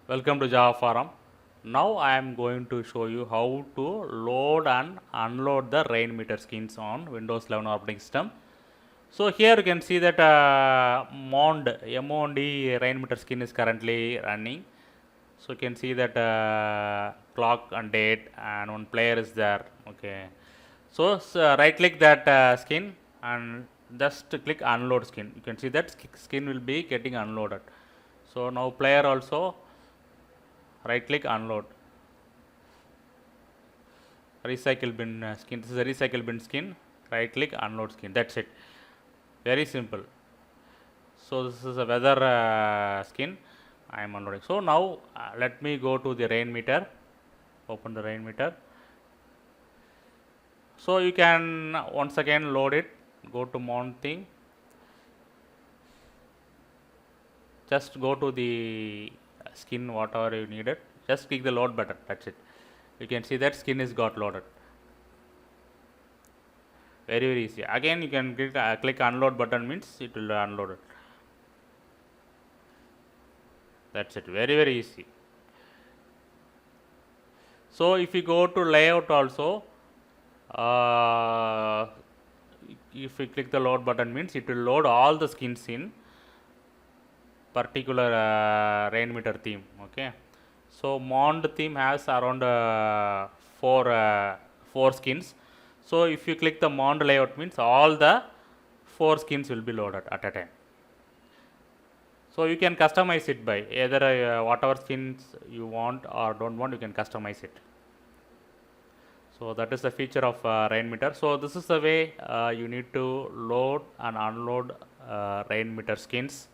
Welcome to Java Forum. Now I am going to show you how to load and unload the Rainmeter skins on Windows 11 operating system. So here you can see that MOND Rainmeter skin is currently running. So you can see that clock and date and one player is there. Okay. So right click that skin and just click unload skin. You can see that skin will be getting unloaded. So now player also right click unload recycle bin skin. This is a recycle bin skin. Right click unload skin. That's it. Very simple. So this is a weather skin I am unloading. So now let me go to the Rainmeter. Open the Rainmeter. So you can once again load it. Go to mount thing. Just go to the skin whatever you needed. Just click the load button. That's it. You can see that skin is got loaded. Very easy. Again you can click unload button, means it will unload it. That's it. Very easy. So if you go to layout also, if you click the load button, means it will load all the skins in particular Rainmeter theme. Okay. So Mond theme has around four skins. So if you click the Mond layout, means all the 4 skins will be loaded at a time. So you can customize it by either whatever skins you want or don't want, you can customize it. So that is the feature of Rainmeter. So this is the way you need to load and unload Rainmeter skins.